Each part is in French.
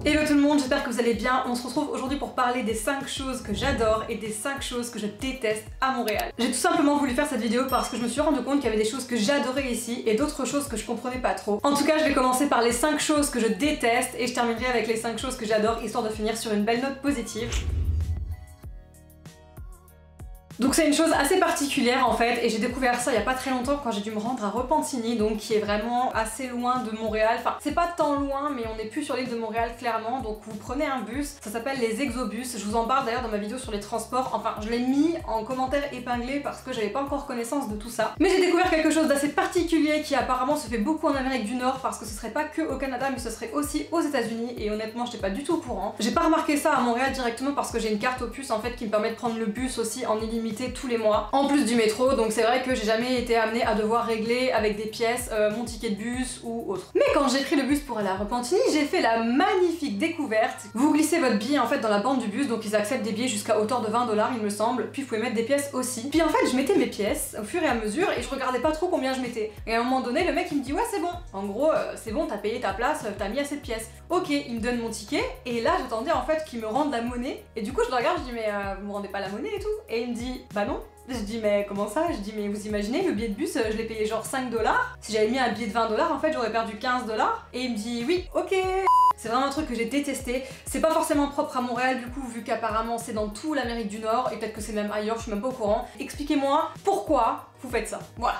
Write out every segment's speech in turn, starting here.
Hello tout le monde, j'espère que vous allez bien. On se retrouve aujourd'hui pour parler des 5 choses que j'adore et des 5 choses que je déteste à Montréal. J'ai tout simplement voulu faire cette vidéo parce que je me suis rendu compte qu'il y avait des choses que j'adorais ici et d'autres choses que je comprenais pas trop. En tout cas, je vais commencer par les 5 choses que je déteste et je terminerai avec les 5 choses que j'adore, histoire de finir sur une belle note positive. Donc c'est une chose assez particulière en fait, et j'ai découvert ça il y a pas très longtemps quand j'ai dû me rendre à Repentigny, donc qui est vraiment assez loin de Montréal. Enfin, c'est pas tant loin, mais on n'est plus sur l'île de Montréal clairement, donc vous prenez un bus, ça s'appelle les Exobus. Je vous en parle d'ailleurs dans ma vidéo sur les transports, enfin je l'ai mis en commentaire épinglé parce que j'avais pas encore connaissance de tout ça. Mais j'ai découvert quelque chose d'assez particulier qui apparemment se fait beaucoup en Amérique du Nord, parce que ce serait pas que au Canada, mais ce serait aussi aux États-Unis, et honnêtement j'étais pas du tout au courant. J'ai pas remarqué ça à Montréal directement parce que j'ai une carte au puce en fait qui me permet de prendre le bus aussi en illimité tous les mois, en plus du métro, donc c'est vrai que j'ai jamais été amenée à devoir régler avec des pièces mon ticket de bus ou autre. Mais quand j'ai pris le bus pour aller à Repentigny, j'ai fait la magnifique découverte. Vous glissez votre billet en fait dans la bande du bus, donc ils acceptent des billets jusqu'à hauteur de 20 $ il me semble, puis vous pouvez mettre des pièces aussi. Puis en fait je mettais mes pièces au fur et à mesure et je regardais pas trop combien je mettais. Et à un moment donné le mec il me dit ouais c'est bon, en gros c'est bon, t'as payé ta place, t'as mis assez de pièces. Ok, il me donne mon ticket et là j'attendais en fait qu'il me rende la monnaie, et du coup je le regarde, je dis mais vous me rendez pas la monnaie et tout, et il me dit bah non. Je dis mais comment ça? Je dis mais vous imaginez, le billet de bus je l'ai payé genre 5 $. Si j'avais mis un billet de 20 $ en fait j'aurais perdu 15 $. Et il me dit oui ok. C'est vraiment un truc que j'ai détesté. C'est pas forcément propre à Montréal du coup, vu qu'apparemment c'est dans toute l'Amérique du Nord, et peut-être que c'est même ailleurs, je suis même pas au courant. Expliquez-moi pourquoi vous faites ça. Voilà.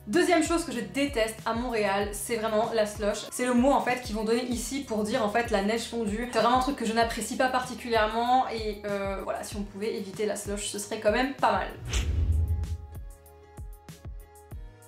Deuxième chose que je déteste à Montréal, c'est vraiment la slush. C'est le mot en fait qu'ils vont donner ici pour dire en fait la neige fondue. C'est vraiment un truc que je n'apprécie pas particulièrement, et voilà, si on pouvait éviter la slush, ce serait quand même pas mal.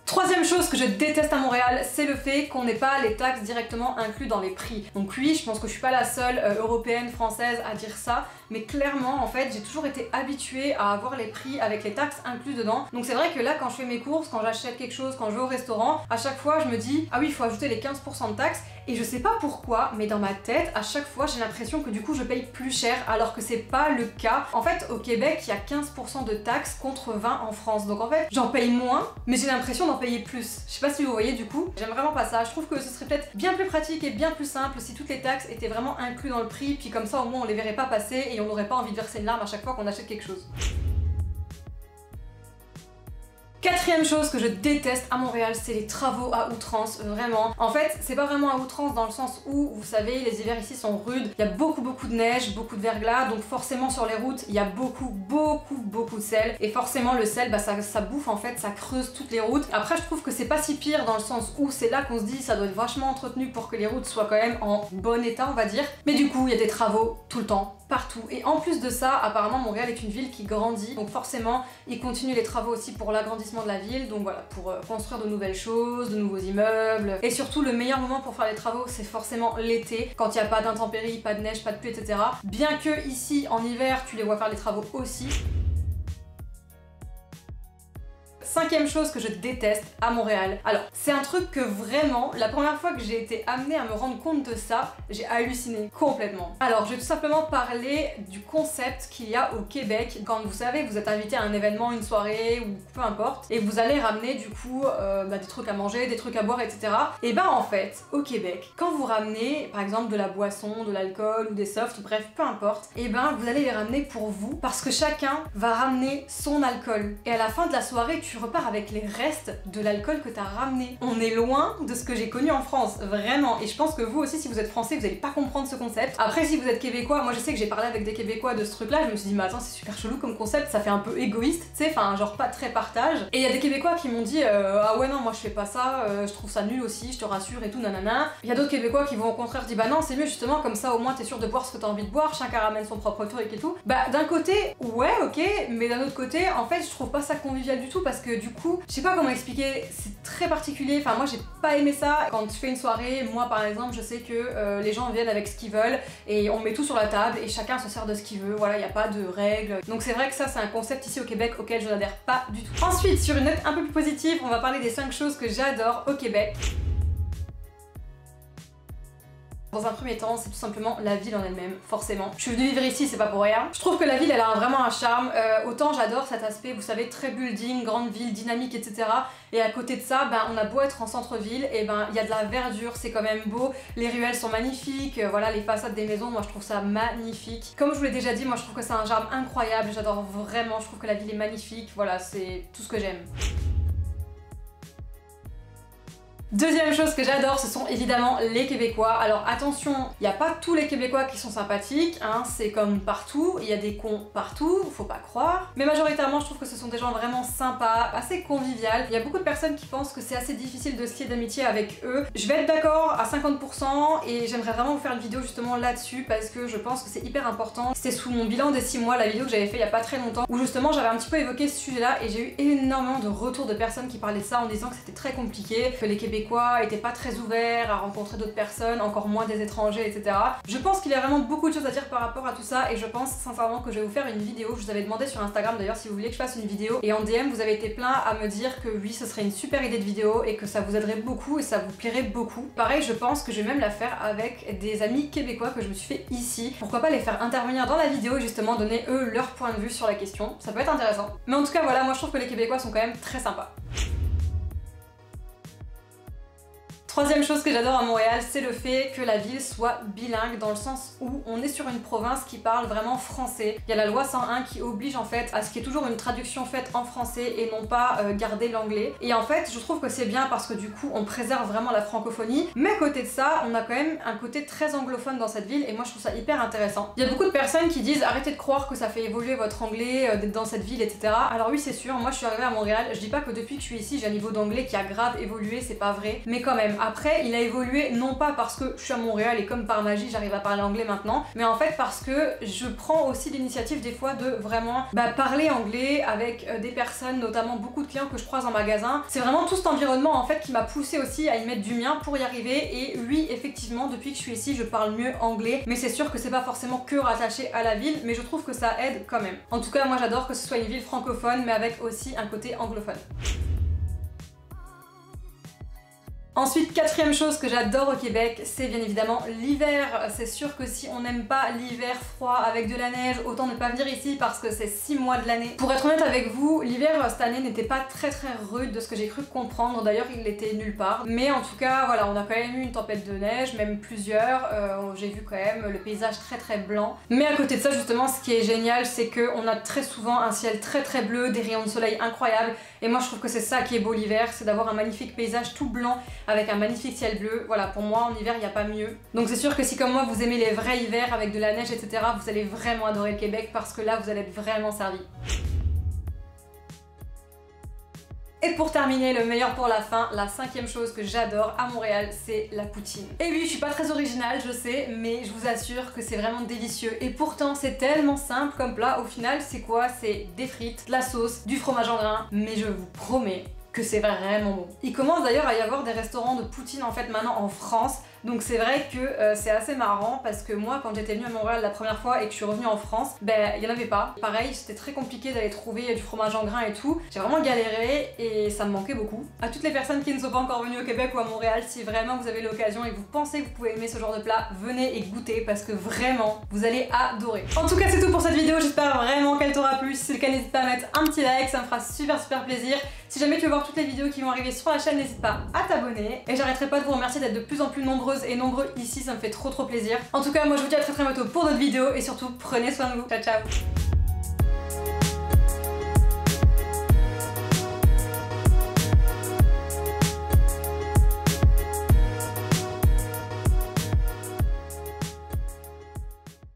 Troisième chose que je déteste à Montréal, c'est le fait qu'on n'ait pas les taxes directement inclus dans les prix. Donc oui, je pense que je suis pas la seule européenne, française à dire ça, mais clairement en fait j'ai toujours été habituée à avoir les prix avec les taxes inclus dedans. Donc c'est vrai que là quand je fais mes courses, quand j'achète quelque chose, quand je vais au restaurant, à chaque fois je me dis ah oui il faut ajouter les 15% de taxes, et je sais pas pourquoi mais dans ma tête à chaque fois j'ai l'impression que du coup je paye plus cher, alors que c'est pas le cas. En fait au Québec il y a 15% de taxes contre 20 en France, donc en fait j'en paye moins mais j'ai l'impression d'en payer plus. Je sais pas si vous voyez du coup, j'aime vraiment pas ça. Je trouve que ce serait peut-être bien plus pratique et bien plus simple si toutes les taxes étaient vraiment incluses dans le prix, puis comme ça au moins on les verrait pas passer et on n'aurait pas envie de verser une larme à chaque fois qu'on achète quelque chose. Quatrième chose que je déteste à Montréal, c'est les travaux à outrance, vraiment. En fait, c'est pas vraiment à outrance dans le sens où, vous savez, les hivers ici sont rudes, il y a beaucoup de neige, beaucoup de verglas, donc forcément sur les routes, il y a beaucoup de sel, et forcément le sel, bah ça bouffe en fait, ça creuse toutes les routes. Après, je trouve que c'est pas si pire dans le sens où c'est là qu'on se dit ça doit être vachement entretenu pour que les routes soient quand même en bon état, on va dire. Mais du coup, il y a des travaux tout le temps, partout. Et en plus de ça, apparemment Montréal est une ville qui grandit, donc forcément, ils continuent les travaux aussi pour l'agrandissement de la ville, donc voilà, pour construire de nouvelles choses, de nouveaux immeubles. Et surtout le meilleur moment pour faire les travaux c'est forcément l'été, quand il n'y a pas d'intempéries, pas de neige, pas de pluie, etc. Bien que ici en hiver tu les vois faire les travaux aussi. Cinquième chose que je déteste à Montréal. Alors, c'est un truc que vraiment, la première fois que j'ai été amenée à me rendre compte de ça, j'ai halluciné complètement. Alors, je vais tout simplement parler du concept qu'il y a au Québec quand vous savez, vous êtes invité à un événement, une soirée ou peu importe, et vous allez ramener du coup des trucs à manger, des trucs à boire, etc. Et bah en fait, au Québec, quand vous ramenez par exemple de la boisson, de l'alcool ou des softs, bref, peu importe, et ben vous allez les ramener pour vous parce que chacun va ramener son alcool. Et à la fin de la soirée, tu repars avec les restes de l'alcool que t'as ramené. On est loin de ce que j'ai connu en France, vraiment. Et je pense que vous aussi, si vous êtes français, vous allez pas comprendre ce concept. Après, si vous êtes québécois, moi je sais que j'ai parlé avec des québécois de ce truc là, je me suis dit mais attends, c'est super chelou comme concept, ça fait un peu égoïste, tu sais, enfin genre pas très partage. Et il y a des québécois qui m'ont dit ah ouais non, moi je fais pas ça, je trouve ça nul aussi, je te rassure et tout, nanana. Il y a d'autres québécois qui vont au contraire dire bah non, c'est mieux justement, comme ça au moins t'es sûr de boire ce que t'as envie de boire, chacun ramène son propre truc et tout. Bah d'un côté ouais ok, mais d'un autre côté en fait je trouve pas ça convivial du tout, parce que du coup je sais pas comment expliquer, c'est très particulier, enfin moi j'ai pas aimé ça. Quand je fais une soirée, moi par exemple je sais que les gens viennent avec ce qu'ils veulent et on met tout sur la table et chacun se sert de ce qu'il veut, voilà, il n'y a pas de règles. Donc c'est vrai que ça c'est un concept ici au Québec auquel je n'adhère pas du tout. Ensuite, sur une note un peu plus positive, on va parler des 5 choses que j'adore au Québec. Dans un premier temps, c'est tout simplement la ville en elle-même, forcément. Je suis venue vivre ici, c'est pas pour rien. Je trouve que la ville, elle a vraiment un charme. Autant j'adore cet aspect, vous savez, très building, grande ville, dynamique, etc. Et à côté de ça, on a beau être en centre-ville, et il y a de la verdure, c'est quand même beau. Les ruelles sont magnifiques, voilà, les façades des maisons, moi je trouve ça magnifique. Comme je vous l'ai déjà dit, moi je trouve que c'est un charme incroyable, j'adore vraiment, je trouve que la ville est magnifique, voilà, c'est tout ce que j'aime. Deuxième chose que j'adore, ce sont évidemment les Québécois. Alors attention, il n'y a pas tous les Québécois qui sont sympathiques, hein, c'est comme partout, il y a des cons partout, faut pas croire. Mais majoritairement, je trouve que ce sont des gens vraiment sympas, assez conviviales. Il y a beaucoup de personnes qui pensent que c'est assez difficile de se lier d'amitié avec eux. Je vais être d'accord à 50% et j'aimerais vraiment vous faire une vidéo justement là-dessus parce que je pense que c'est hyper important. C'était sous mon bilan des 6 mois, la vidéo que j'avais fait il y a pas très longtemps, où justement j'avais un petit peu évoqué ce sujet-là et j'ai eu énormément de retours de personnes qui parlaient de ça en disant que c'était très compliqué, que les Québécois étaient pas très ouverts à rencontrer d'autres personnes, encore moins des étrangers, etc. Je pense qu'il y a vraiment beaucoup de choses à dire par rapport à tout ça et je pense sincèrement que je vais vous faire une vidéo. Je vous avais demandé sur Instagram d'ailleurs si vous voulez que je fasse une vidéo et en DM vous avez été plein à me dire que oui, ce serait une super idée de vidéo et que ça vous aiderait beaucoup et ça vous plairait beaucoup. Pareil, je pense que je vais même la faire avec des amis québécois que je me suis fait ici. Pourquoi pas les faire intervenir dans la vidéo et justement donner eux leur point de vue sur la question. Ça peut être intéressant. Mais en tout cas voilà, moi je trouve que les Québécois sont quand même très sympas. Troisième chose que j'adore à Montréal, c'est le fait que la ville soit bilingue dans le sens où on est sur une province qui parle vraiment français. Il y a la loi 101 qui oblige en fait à ce qu'il y ait toujours une traduction faite en français et non pas garder l'anglais. Et en fait, je trouve que c'est bien parce que du coup, on préserve vraiment la francophonie. Mais à côté de ça, on a quand même un côté très anglophone dans cette ville et moi je trouve ça hyper intéressant. Il y a beaucoup de personnes qui disent arrêtez de croire que ça fait évoluer votre anglais d'être dans cette ville, etc. Alors oui, c'est sûr, moi je suis arrivée à Montréal, je dis pas que depuis que je suis ici, j'ai un niveau d'anglais qui a grave évolué, c'est pas vrai, mais quand même. Après, il a évolué non pas parce que je suis à Montréal et comme par magie j'arrive à parler anglais maintenant, mais en fait parce que je prends aussi l'initiative des fois de vraiment parler anglais avec des personnes, notamment beaucoup de clients que je croise en magasin. C'est vraiment tout cet environnement en fait qui m'a poussé aussi à y mettre du mien pour y arriver et oui, effectivement, depuis que je suis ici, je parle mieux anglais, mais c'est sûr que c'est pas forcément que rattaché à la ville, mais je trouve que ça aide quand même. En tout cas, moi j'adore que ce soit une ville francophone, mais avec aussi un côté anglophone. Ensuite, quatrième chose que j'adore au Québec, c'est bien évidemment l'hiver. C'est sûr que si on n'aime pas l'hiver froid avec de la neige, autant ne pas venir ici parce que c'est 6 mois de l'année. Pour être honnête avec vous, l'hiver cette année n'était pas très rude de ce que j'ai cru comprendre. D'ailleurs, il l'était nulle part. Mais en tout cas, voilà, on a quand même eu une tempête de neige, même plusieurs. J'ai vu quand même le paysage très blanc. Mais à côté de ça, justement, ce qui est génial, c'est qu'on a très souvent un ciel très bleu, des rayons de soleil incroyables. Et moi, je trouve que c'est ça qui est beau l'hiver, c'est d'avoir un magnifique paysage tout blanc avec un magnifique ciel bleu. Voilà, pour moi en hiver il n'y a pas mieux. Donc c'est sûr que si comme moi vous aimez les vrais hivers avec de la neige, etc., vous allez vraiment adorer le Québec parce que là vous allez être vraiment servi. Et pour terminer, le meilleur pour la fin, la cinquième chose que j'adore à Montréal, c'est la poutine. Et oui, je suis pas très originale, je sais, mais je vous assure que c'est vraiment délicieux. Et pourtant, c'est tellement simple comme plat. Au final, c'est quoi? C'est des frites, de la sauce, du fromage en grains, mais je vous promets que c'est vraiment bon. Il commence d'ailleurs à y avoir des restaurants de poutine en fait maintenant en France. Donc c'est vrai que c'est assez marrant parce que moi quand j'étais venue à Montréal la première fois et que je suis revenue en France, il n'y en avait pas. Pareil, c'était très compliqué d'aller trouver du fromage en grains et tout. J'ai vraiment galéré et ça me manquait beaucoup. À toutes les personnes qui ne sont pas encore venues au Québec ou à Montréal, si vraiment vous avez l'occasion et que vous pensez que vous pouvez aimer ce genre de plat, venez et goûtez parce que vraiment, vous allez adorer. En tout cas, c'est tout pour cette vidéo. J'espère vraiment qu'elle t'aura plu. Si c'est le cas, n'hésite pas à mettre un petit like, ça me fera super plaisir. Si jamais tu veux voir toutes les vidéos qui vont arriver sur la chaîne, n'hésite pas à t'abonner. Et j'arrêterai pas de vous remercier d'être de plus en plus nombreuses et nombreux ici, ça me fait trop plaisir. En tout cas, moi je vous dis à très bientôt pour d'autres vidéos et surtout prenez soin de vous. Ciao ciao.